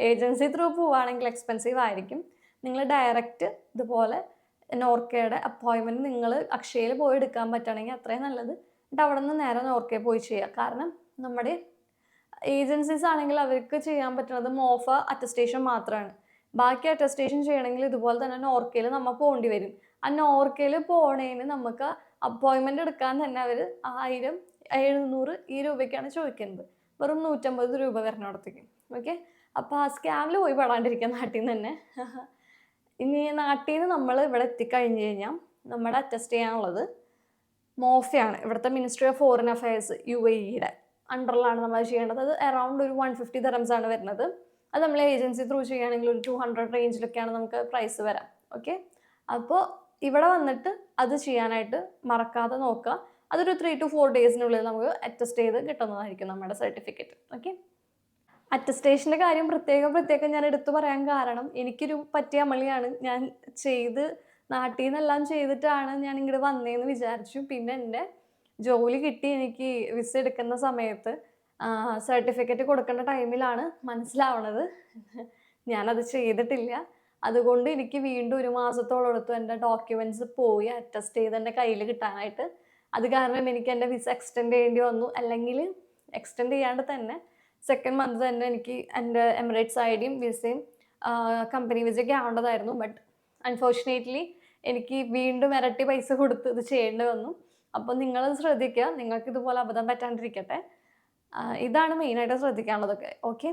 Speaker 1: ഏജൻസി ത്രൂ പോവുകയാണെങ്കിൽ എക്സ്പെൻസീവ് ആയിരിക്കും. നിങ്ങൾ ഡയറക്റ്റ് ഇതുപോലെ നോർക്കയുടെ അപ്പോയിൻമെൻറ്റ് നിങ്ങൾ അക്ഷയയിൽ പോയി എടുക്കാൻ പറ്റുകയാണെങ്കിൽ അത്രയും നല്ലത്. എന്നിട്ട് അവിടെ നിന്ന് നേരെ നോർക്കയിൽ പോയി ചെയ്യുക. കാരണം നമ്മുടെ ഏജൻസീസ് ആണെങ്കിൽ അവർക്ക് ചെയ്യാൻ പറ്റുന്നത് മോഫ അറ്റസ്റ്റേഷൻ മാത്രമാണ്. ബാക്കി അറ്റസ്റ്റേഷൻ ചെയ്യണമെങ്കിൽ ഇതുപോലെ തന്നെ നോർക്കയിൽ നമ്മൾ പോകേണ്ടി വരും. ആ നോർക്കയിൽ പോണേന് നമുക്ക് അപ്പോയിൻമെൻറ്റ് എടുക്കാൻ തന്നെ അവർ 1000-700 ഈ രൂപയ്ക്കാണ് ചോദിക്കുന്നത്. വെറും 150 രൂപ വരണോടത്തേക്ക്. ഓക്കെ, അപ്പോൾ ആ സ്കാമിൽ പോയി പെടാണ്ടിരിക്കുക നാട്ടിൽ നിന്ന് തന്നെ. ഇനി നാട്ടിൽ നിന്ന് നമ്മൾ ഇവിടെ എത്തിക്കഴിഞ്ഞ് കഴിഞ്ഞാൽ നമ്മുടെ അറ്റസ്റ്റ് ചെയ്യാനുള്ളത് മോഫയാണ്. ഇവിടുത്തെ മിനിസ്ട്രി ഓഫ് ഫോറിൻ അഫയേഴ്സ് UAEയുടെ അണ്ടറിലാണ് നമ്മൾ ചെയ്യേണ്ടത്. അത് അറൗണ്ട് ഒരു 150 dirhams ആണ് വരുന്നത്. അത് നമ്മൾ ഏജൻസി ത്രൂ ചെയ്യുകയാണെങ്കിൽ ഒരു 200 റേഞ്ചിലൊക്കെയാണ് നമുക്ക് പ്രൈസ് വരാം. ഓക്കെ, അപ്പോൾ ഇവിടെ വന്നിട്ട് അത് ചെയ്യാനായിട്ട് മറക്കാതെ നോക്കുക. അതൊരു 3 to 4 ഡേയ്സിനുള്ളിൽ നമുക്ക് അറ്റസ്റ്റ് ചെയ്ത് കിട്ടുന്നതായിരിക്കും നമ്മുടെ സർട്ടിഫിക്കറ്റ്. ഓക്കെ, അറ്റസ്റ്റേഷൻ്റെ കാര്യം പ്രത്യേകം ഞാൻ എടുത്തു പറയാൻ കാരണം എനിക്കൊരു പറ്റിയ അമളിയാണ്. ഞാൻ നാട്ടിൽ നിന്നെല്ലാം ചെയ്തിട്ടാണ് ഞാൻ ഇങ്ങോട്ട് വന്നതെന്ന് വിചാരിച്ചു. പിന്നെ എൻ്റെ ജോലി കിട്ടി എനിക്ക് വിസ എടുക്കുന്ന സമയത്ത് സർട്ടിഫിക്കറ്റ് കൊടുക്കേണ്ട ടൈമിലാണ് മനസ്സിലാവണത് ഞാനത് ചെയ്തിട്ടില്ല. അതുകൊണ്ട് എനിക്ക് വീണ്ടും 1 മാസത്തോളം എടുത്തു എൻ്റെ ഡോക്യുമെൻറ്റ്സ് പോയി അറ്റസ്റ്റ് ചെയ്ത് എൻ്റെ കയ്യിൽ കിട്ടാനായിട്ട്. അത് കാരണം എനിക്ക് എൻ്റെ വിസ എക്സ്റ്റെൻഡ് ചെയ്യേണ്ടി വന്നു. അല്ലെങ്കിൽ എക്സ്റ്റെൻഡ് ചെയ്യാണ്ട് തന്നെ 2nd month തന്നെ എനിക്ക് എൻ്റെ എമിറേറ്റ്സ് ഐഡിയും വിസയും കമ്പനി വിസയൊക്കെ ആവേണ്ടതായിരുന്നു. ബട്ട് അൺഫോർച്ചുനേറ്റ്ലി എനിക്ക് വീണ്ടും ഇരട്ടി പൈസ കൊടുത്ത് ഇത് ചെയ്യേണ്ടി വന്നു. അപ്പോൾ നിങ്ങളത് ശ്രദ്ധിക്കുക, നിങ്ങൾക്ക് ഇതുപോലെ അബദ്ധം പറ്റാണ്ടിരിക്കട്ടെ. ഇതാണ് മെയിനായിട്ട് ശ്രദ്ധിക്കാനുള്ളതൊക്കെ. ഓക്കെ,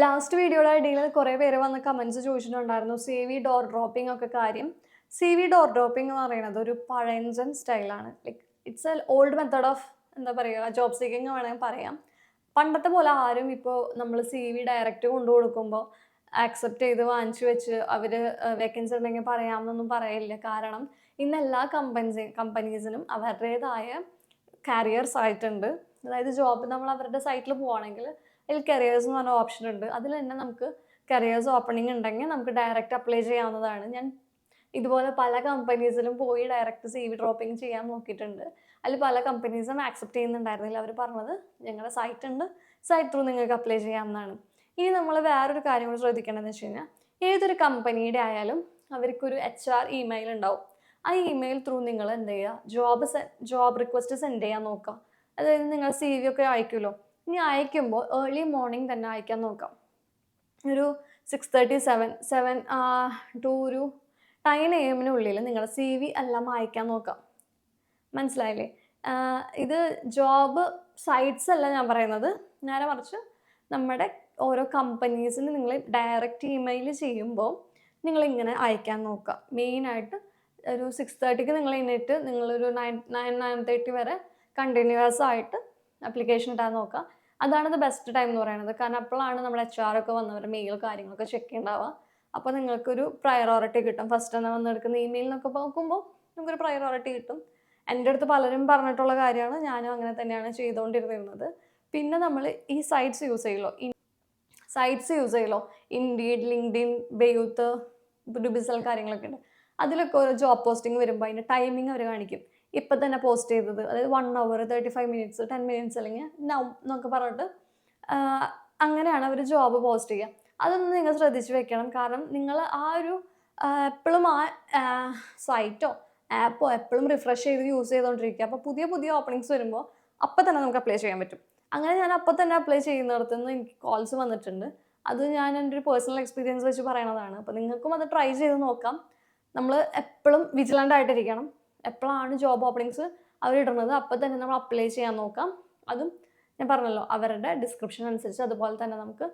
Speaker 1: ലാസ്റ്റ് വീഡിയോയുടെ ഇടയിൽ കുറേ പേര് വന്ന് കമൻറ്റ്സ് ചോദിച്ചിട്ടുണ്ടായിരുന്നു CV ഡോർ ഡ്രോപ്പിംഗ് ഒക്കെ കാര്യം. CV ഡോർ ഡ്രോപ്പിംഗ് എന്ന് പറയുന്നത് ഒരു പഴഞ്ചൻ സ്റ്റൈലാണ്. Like it's A old method of എന്താ പറയുക ജോബ് സീക്കിങ് വേണമെങ്കിൽ പറയാം. പണ്ടത്തെ പോലെ ആരും ഇപ്പോൾ നമ്മൾ CV ഡയറക്റ്റ് കൊണ്ടു കൊടുക്കുമ്പോൾ ആക്സെപ്റ്റ് ചെയ്ത് വാങ്ങിച്ചു വെച്ച് അവർ വേക്കൻസി ഉണ്ടെങ്കിൽ പറയാമെന്നൊന്നും പറയില്ല. കാരണം ഇന്ന് എല്ലാ കമ്പനീസിനും അവരുടേതായ കാരിയർ സൈറ്റ് ഉണ്ട്. അതായത് ജോബ് നമ്മൾ അവരുടെ സൈറ്റിൽ പോവുകയാണെങ്കിൽ അതിൽ കരിയേഴ്സ് എന്ന് പറഞ്ഞ ഓപ്ഷൻ ഉണ്ട്. അതിൽ തന്നെ നമുക്ക് കരിയേഴ്സ് ഓപ്പണിംഗ് ഉണ്ടെങ്കിൽ നമുക്ക് ഡയറക്റ്റ് അപ്ലൈ ചെയ്യാവുന്നതാണ്. ഞാൻ ഇതുപോലെ പല കമ്പനീസിലും പോയി ഡയറക്റ്റ് CV ഡ്രോപ്പിംഗ് ചെയ്യാൻ നോക്കിയിട്ടുണ്ട്. അതിൽ പല കമ്പനീസും ആക്സെപ്റ്റ് ചെയ്യുന്നുണ്ടായിരുന്നില്ല. അവർ പറഞ്ഞത് ഞങ്ങളുടെ സൈറ്റ് ഉണ്ട്, സൈറ്റ് ത്രൂ നിങ്ങൾക്ക് അപ്ലൈ ചെയ്യാവുന്നതാണ്. ഇനി നമ്മൾ വേറൊരു കാര്യം കൂടി ശ്രദ്ധിക്കേണ്ടതെന്ന് വെച്ച് കഴിഞ്ഞാൽ ഏതൊരു കമ്പനിയുടെ ആയാലും അവർക്കൊരു HR ഇമെയിൽ ഉണ്ടാവും. ആ ഇമെയിൽ ത്രൂ നിങ്ങൾ എന്ത് ചെയ്യുക, ജോബ് റിക്വസ്റ്റ് സെൻഡ് ചെയ്യാൻ നോക്കുക. അതായത് നിങ്ങൾ CV ഒക്കെ അയക്കുമല്ലോ, ഇനി അയക്കുമ്പോൾ ഏർലി മോർണിംഗ് തന്നെ അയക്കാൻ നോക്കാം. ഒരു 6:37 to ഒരു 9 AM നിങ്ങൾ CV എല്ലാം അയക്കാൻ നോക്കാം. മനസ്സിലായില്ലേ? ഇത് ജോബ് സൈറ്റ്സ് അല്ല ഞാൻ പറയുന്നത്, നേരെ മറിച്ച് നമ്മുടെ ഓരോ കമ്പനീസിന് നിങ്ങൾ ഡയറക്റ്റ് ഇമെയിൽ ചെയ്യുമ്പോൾ നിങ്ങളിങ്ങനെ അയക്കാൻ നോക്കുക. മെയിനായിട്ട് ഒരു 6:30 നിങ്ങൾ എഴുന്നേറ്റ് നിങ്ങളൊരു 9-9:30 വരെ കണ്ടിന്യൂസ് ആയിട്ട് ആപ്ലിക്കേഷൻ ഇടാൻ നോക്കുക. അതാണ് ബെസ്റ്റ് ടൈം എന്ന് പറയുന്നത്. കാരണം അപ്പോഴാണ് നമ്മുടെ HR ഒക്കെ വന്നവരുടെ മെയിൽ കാര്യങ്ങളൊക്കെ ചെക്ക് ചെയ്യേണ്ടാവുക. അപ്പോൾ നിങ്ങൾക്കൊരു പ്രയോറിറ്റി കിട്ടും. ഫസ്റ്റ് തന്നെ വന്നെടുക്കുന്ന ഇമെയിലിനൊക്കെ നോക്കുമ്പോൾ നമുക്കൊരു പ്രയോറിറ്റി കിട്ടും. എൻ്റെ അടുത്ത് പലരും പറഞ്ഞിട്ടുള്ള കാര്യമാണ്, ഞാനും അങ്ങനെ തന്നെയാണ് ചെയ്തുകൊണ്ടിരുന്നത്. പിന്നെ നമ്മൾ ഈ സൈറ്റ്സ് യൂസ് ചെയ്യലോ ഇൻഡീഡ്, ലിങ്ക്ഡിൻ, ബെയ്യൂത്ത്, ഡുബിസൽ കാര്യങ്ങളൊക്കെ ഉണ്ട്. അതിലൊക്കെ ഓരോ ജോബ് പോസ്റ്റിംഗ് വരുമ്പോൾ അതിൻ്റെ ടൈമിംഗ് അവർ കാണിക്കും. ഇപ്പം തന്നെ പോസ്റ്റ് ചെയ്തത്, അതായത് 1 hour, 35 minutes, 10 minutes അല്ലെങ്കിൽ നൗ എന്നൊക്കെ പറഞ്ഞിട്ട് അങ്ങനെയാണ് അവർ ജോബ് പോസ്റ്റ് ചെയ്യുക. അതൊന്നും നിങ്ങൾ ശ്രദ്ധിച്ച് വെക്കണം. കാരണം നിങ്ങൾ ആ ഒരു എപ്പോഴും ആ സൈറ്റോ ആപ്പോ എപ്പോഴും റിഫ്രഷ് ചെയ്ത് യൂസ് ചെയ്തുകൊണ്ടിരിക്കുക. അപ്പോൾ പുതിയ ഓപ്പണിങ്സ് വരുമ്പോൾ അപ്പം തന്നെ നമുക്ക് അപ്ലൈ ചെയ്യാൻ പറ്റും. അങ്ങനെ ഞാൻ അപ്പം തന്നെ അപ്ലൈ ചെയ്യുന്നിടത്തുനിന്ന് എനിക്ക് കോൾസ് വന്നിട്ടുണ്ട്. അത് ഞാൻ എൻ്റെ ഒരു പേഴ്സണൽ എക്സ്പീരിയൻസ് വെച്ച് പറയണതാണ്. അപ്പോൾ നിങ്ങൾക്കും അത് ട്രൈ ചെയ്ത് നോക്കാം. നമ്മൾ എപ്പോഴും വിജിലൻ്റ് ആയിട്ടിരിക്കണം. എപ്പോഴാണ് ജോബ് ഓപ്പണിങ്സ് അവരിടുന്നത് അപ്പം തന്നെ നമ്മൾ അപ്ലൈ ചെയ്യാൻ നോക്കാം. അതും ഞാൻ പറഞ്ഞല്ലോ അവരുടെ ഡിസ്ക്രിപ്ഷൻ അനുസരിച്ച് അതുപോലെ തന്നെ നമുക്ക്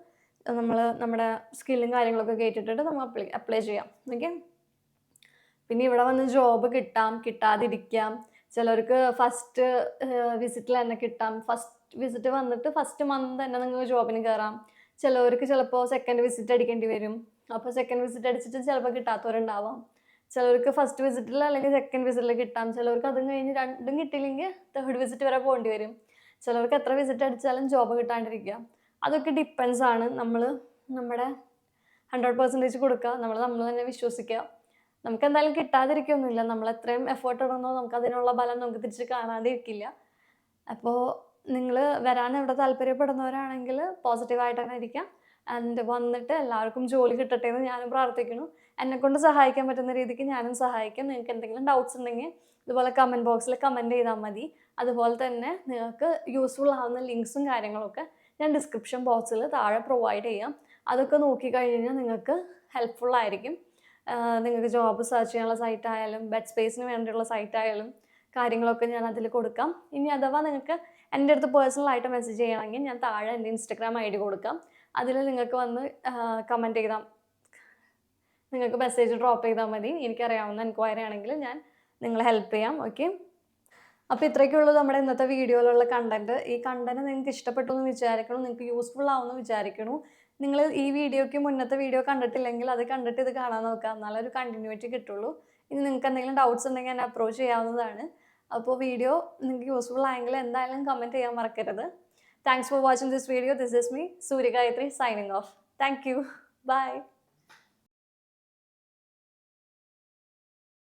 Speaker 1: നമ്മുടെ സ്കില്ലും കാര്യങ്ങളൊക്കെ കേട്ടിട്ട് നമ്മൾ അപ്ലൈ ചെയ്യാം. ഓക്കെ. പിന്നെ ഇവിടെ വന്ന് ജോബ് കിട്ടാം, കിട്ടാതിരിക്കാം. ചിലർക്ക് ഫസ്റ്റ് വിസിറ്റിൽ തന്നെ കിട്ടാം. ഫസ്റ്റ് വിസിറ്റ് വന്നിട്ട് ഫസ്റ്റ് മന്ത് തന്നെ നിങ്ങൾക്ക് ജോബിന് കയറാം. ചിലവർക്ക് ചിലപ്പോൾ സെക്കൻഡ് വിസിറ്റ് അടിക്കേണ്ടി വരും. അപ്പോൾ സെക്കൻഡ് വിസിറ്റ് അടിച്ചിട്ട് ചിലപ്പോൾ കിട്ടാത്തവരുണ്ടാവാം. ചിലർക്ക് ഫസ്റ്റ് വിസിറ്റിൽ അല്ലെങ്കിൽ സെക്കൻഡ് വിസിറ്റിൽ കിട്ടാം. ചിലർക്ക് അതും കഴിഞ്ഞ് രണ്ടും കിട്ടിയില്ലെങ്കിൽ തേർഡ് വിസിറ്റ് വരെ പോകേണ്ടി വരും. ചിലർക്ക് എത്ര വിസിറ്റ് അടിച്ചാലും ജോബ് കിട്ടാണ്ടിരിക്കുക. അതൊക്കെ ഡിപ്പെൻസ് ആണ്. നമ്മൾ നമ്മുടെ 100% കൊടുക്കുക. നമ്മൾ തന്നെ വിശ്വസിക്കുക. നമുക്ക് എന്തായാലും കിട്ടാതിരിക്കൊന്നുമില്ല. നമ്മൾ എത്രയും എഫേർട്ട് ഇടുന്നോ നമുക്ക് അതിനുള്ള ബലം നമുക്ക് തിരിച്ച് കാണാതിരിക്കില്ല. അപ്പോൾ നിങ്ങൾ വരാൻ ഇവിടെ താല്പര്യപ്പെടുന്നവരാണെങ്കിൽ പോസിറ്റീവായിട്ട് തന്നെ ഇരിക്കാം. ആൻഡ് വന്നിട്ട് എല്ലാവർക്കും ജോലി കിട്ടട്ടെ എന്ന് ഞാനും പ്രാർത്ഥിക്കുന്നു. എന്നെക്കൊണ്ട് സഹായിക്കാൻ പറ്റുന്ന രീതിക്ക് ഞാനും സഹായിക്കും. നിങ്ങൾക്ക് എന്തെങ്കിലും ഡൗട്ട്സ് ഉണ്ടെങ്കിൽ ഇതുപോലെ കമൻറ്റ് ബോക്സിൽ കമൻറ്റ് ചെയ്താൽ മതി. അതുപോലെ തന്നെ നിങ്ങൾക്ക് യൂസ്ഫുൾ ആവുന്ന ലിങ്ക്സും കാര്യങ്ങളൊക്കെ ഞാൻ ഡിസ്ക്രിപ്ഷൻ ബോക്സിൽ താഴെ പ്രൊവൈഡ് ചെയ്യാം. അതൊക്കെ നോക്കിക്കഴിഞ്ഞാൽ നിങ്ങൾക്ക് ഹെൽപ്ഫുൾ ആയിരിക്കും. നിങ്ങൾക്ക് ജോബ് സെർച്ച് ചെയ്യാനുള്ള സൈറ്റ് ആയാലും ബെഡ് സ്പേസിന് വേണ്ടിയുള്ള സൈറ്റ് ആയാലും കാര്യങ്ങളൊക്കെ ഞാൻ അതിൽ കൊടുക്കാം. ഇനി അഥവാ നിങ്ങൾക്ക് എൻ്റെ അടുത്ത് പേഴ്സണലായിട്ട് മെസ്സേജ് ചെയ്യണമെങ്കിൽ ഞാൻ താഴെ എൻ്റെ ഇൻസ്റ്റഗ്രാം ID കൊടുക്കാം. അതിൽ നിങ്ങൾക്ക് വന്ന് കമൻറ്റ് ചെയ്താൽ നിങ്ങൾക്ക് മെസ്സേജ് ഡ്രോപ്പ് ചെയ്താൽ മതി. എനിക്കറിയാവുന്ന എൻക്വയറി ആണെങ്കിൽ ഞാൻ നിങ്ങളെ ഹെൽപ്പ് ചെയ്യാം. ഓക്കെ. അപ്പോൾ ഇത്രയൊക്കെയുള്ളൂ നമ്മുടെ ഇന്നത്തെ വീഡിയോയിലുള്ള കണ്ടൻറ്റ്. ഈ കണ്ടൻറ്റ് നിങ്ങൾക്ക് ഇഷ്ടപ്പെട്ടു എന്ന് വിചാരിക്കണം, നിങ്ങൾക്ക് യൂസ്ഫുൾ ആവുമെന്ന് വിചാരിക്കണു. നിങ്ങൾ ഈ വീഡിയോയ്ക്ക് മുന്നത്തെ വീഡിയോ കണ്ടിട്ടില്ലെങ്കിൽ അത് കണ്ടിട്ട് ഇത് കാണാൻ നോക്കുക. എന്നാലേ ഒരു കണ്ടിന്യൂറ്റി കിട്ടുള്ളൂ. ഇനി നിങ്ങൾക്ക് എന്തെങ്കിലും ഡൗട്ട്സ് ഉണ്ടെങ്കിൽ എന്നെ അപ്രോച്ച് ചെയ്യാവുന്നതാണ്. അപ്പോൾ വീഡിയോ നിങ്ങൾക്ക് യൂസ്ഫുൾ ആയെങ്കിൽ എന്തായാലും കമൻറ്റ് ചെയ്യാൻ മറക്കരുത്. Thanks for watching this video. This is me Surya Gayathri signing off. Thank you. By.